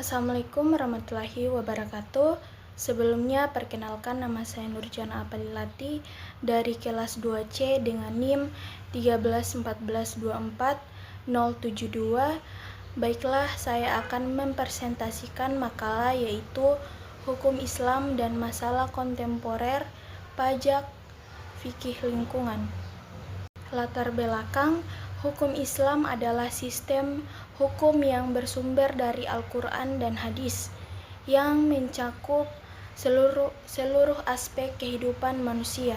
Assalamualaikum warahmatullahi wabarakatuh. Sebelumnya perkenalkan, nama saya Nurjana Apalilati dari kelas 2C dengan NIM 131424072. Baiklah, saya akan mempresentasikan makalah yaitu Hukum Islam dan Masalah Kontemporer, Pajak, Fikih Lingkungan. Latar belakang, hukum Islam adalah sistem hukum yang bersumber dari Al-Quran dan Hadis, yang mencakup seluruh aspek kehidupan manusia,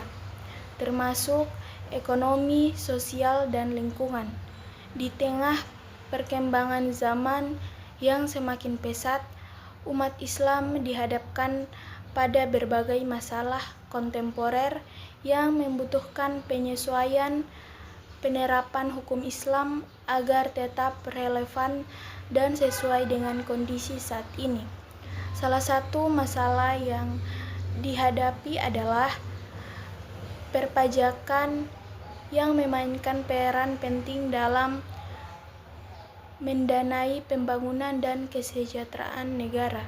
termasuk ekonomi, sosial, dan lingkungan. Di tengah perkembangan zaman yang semakin pesat, umat Islam dihadapkan pada berbagai masalah kontemporer yang membutuhkan penyesuaian penerapan hukum Islam agar tetap relevan dan sesuai dengan kondisi saat ini. Salah satu masalah yang dihadapi adalah perpajakan yang memainkan peran penting dalam mendanai pembangunan dan kesejahteraan negara.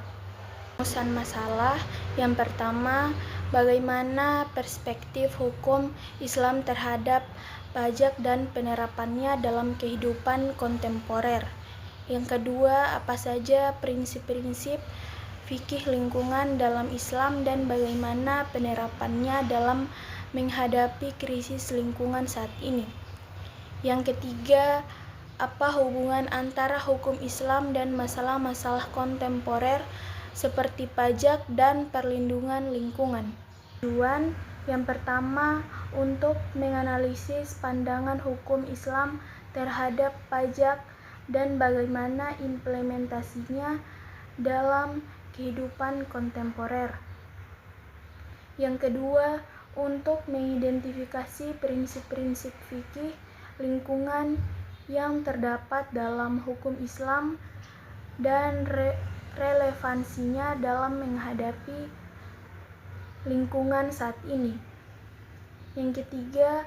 Rumusan masalah yang pertama, bagaimana perspektif hukum Islam terhadap pajak dan penerapannya dalam kehidupan kontemporer. Yang kedua, apa saja prinsip-prinsip fikih lingkungan dalam Islam dan bagaimana penerapannya dalam menghadapi krisis lingkungan saat ini. Yang ketiga, apa hubungan antara hukum Islam dan masalah-masalah kontemporer seperti pajak dan perlindungan lingkungan. Tujuan yang pertama, untuk menganalisis pandangan hukum Islam terhadap pajak dan bagaimana implementasinya dalam kehidupan kontemporer. Yang kedua, untuk mengidentifikasi prinsip-prinsip fikih lingkungan yang terdapat dalam hukum Islam dan relevansinya dalam menghadapi lingkungan saat ini. Yang ketiga,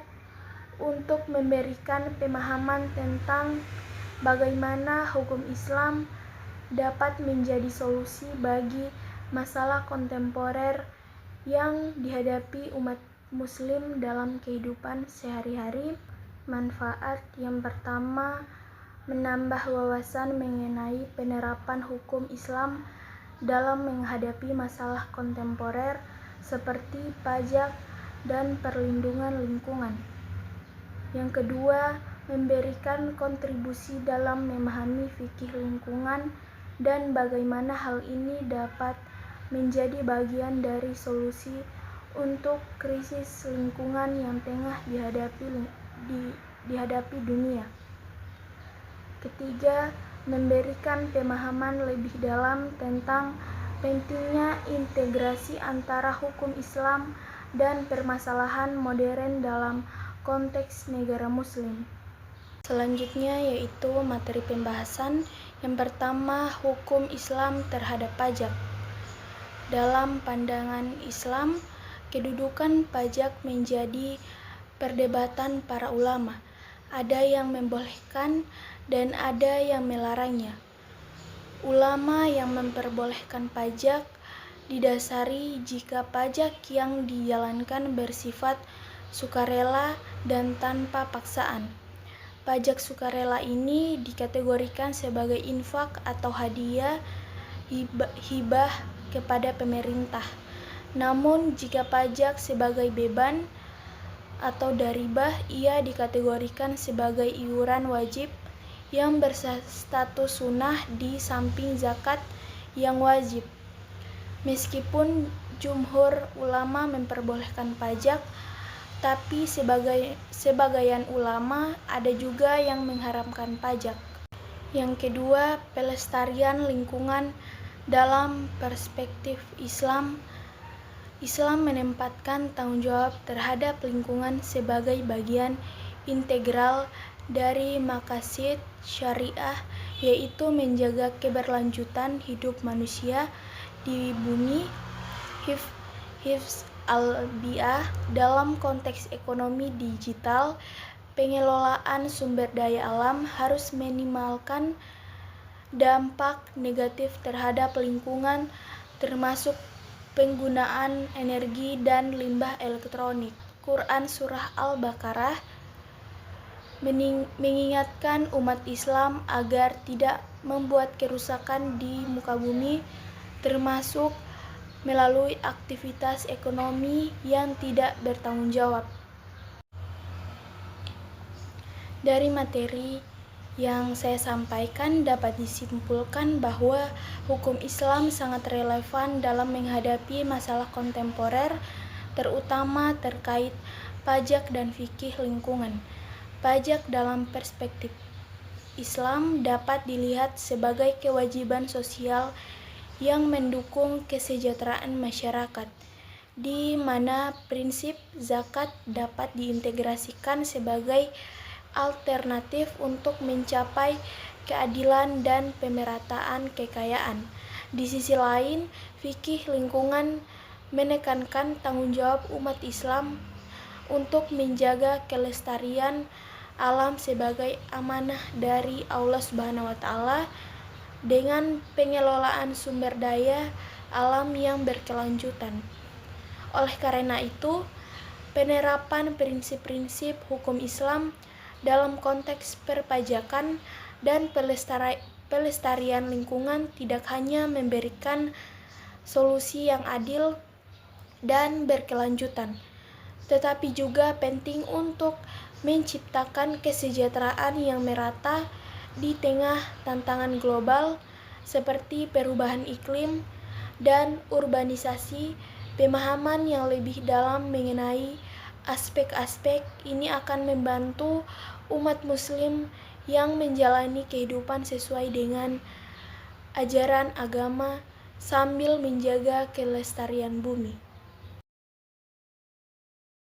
untuk memberikan pemahaman tentang bagaimana hukum Islam dapat menjadi solusi bagi masalah kontemporer yang dihadapi umat Muslim dalam kehidupan sehari-hari. Manfaat yang pertama, menambah wawasan mengenai penerapan hukum Islam dalam menghadapi masalah kontemporer seperti pajak dan perlindungan lingkungan. Yang kedua, memberikan kontribusi dalam memahami fikih lingkungan dan bagaimana hal ini dapat menjadi bagian dari solusi untuk krisis lingkungan yang tengah dihadapi dunia. Ketiga, memberikan pemahaman lebih dalam tentang pentingnya integrasi antara hukum Islam dan permasalahan modern dalam konteks negara Muslim. Selanjutnya yaitu materi pembahasan. Yang pertama, hukum Islam terhadap pajak. Dalam pandangan Islam, kedudukan pajak menjadi perdebatan para ulama. Ada yang membolehkan dan ada yang melarangnya. Ulama yang memperbolehkan pajak didasari jika pajak yang dijalankan bersifat sukarela dan tanpa paksaan. Pajak sukarela ini dikategorikan sebagai infak atau hadiah hibah kepada pemerintah. Namun jika pajak sebagai beban atau daribah, ia dikategorikan sebagai iuran wajib yang berstatus sunnah di samping zakat yang wajib. Meskipun jumhur ulama memperbolehkan pajak, tapi sebagian ulama ada juga yang mengharamkan pajak. Yang kedua, pelestarian lingkungan dalam perspektif Islam. Islam menempatkan tanggung jawab terhadap lingkungan sebagai bagian integral dari maqasid syariah, yaitu menjaga keberlanjutan hidup manusia di bumi, hifz al-bi'ah dalam konteks ekonomi digital. Pengelolaan sumber daya alam harus minimalkan dampak negatif terhadap lingkungan termasuk penggunaan energi dan limbah elektronik. Quran Surah Al-Baqarah mengingatkan umat Islam agar tidak membuat kerusakan di muka bumi, termasuk melalui aktivitas ekonomi yang tidak bertanggung jawab. Dari materi yang saya sampaikan dapat disimpulkan bahwa hukum Islam sangat relevan dalam menghadapi masalah kontemporer, terutama terkait pajak dan fikih lingkungan. Pajak dalam perspektif Islam dapat dilihat sebagai kewajiban sosial yang mendukung kesejahteraan masyarakat, di mana prinsip zakat dapat diintegrasikan sebagai alternatif untuk mencapai keadilan dan pemerataan kekayaan. Di sisi lain, fikih lingkungan menekankan tanggung jawab umat Islam untuk menjaga kelestarian alam sebagai amanah dari Allah Subhanahu wa taala dengan pengelolaan sumber daya alam yang berkelanjutan. Oleh karena itu, penerapan prinsip-prinsip hukum Islam dalam konteks perpajakan dan pelestarian lingkungan tidak hanya memberikan solusi yang adil dan berkelanjutan, tetapi juga penting untuk menciptakan kesejahteraan yang merata di tengah tantangan global seperti perubahan iklim dan urbanisasi. Pemahaman yang lebih dalam mengenai aspek-aspek ini akan membantu umat muslim yang menjalani kehidupan sesuai dengan ajaran agama sambil menjaga kelestarian bumi.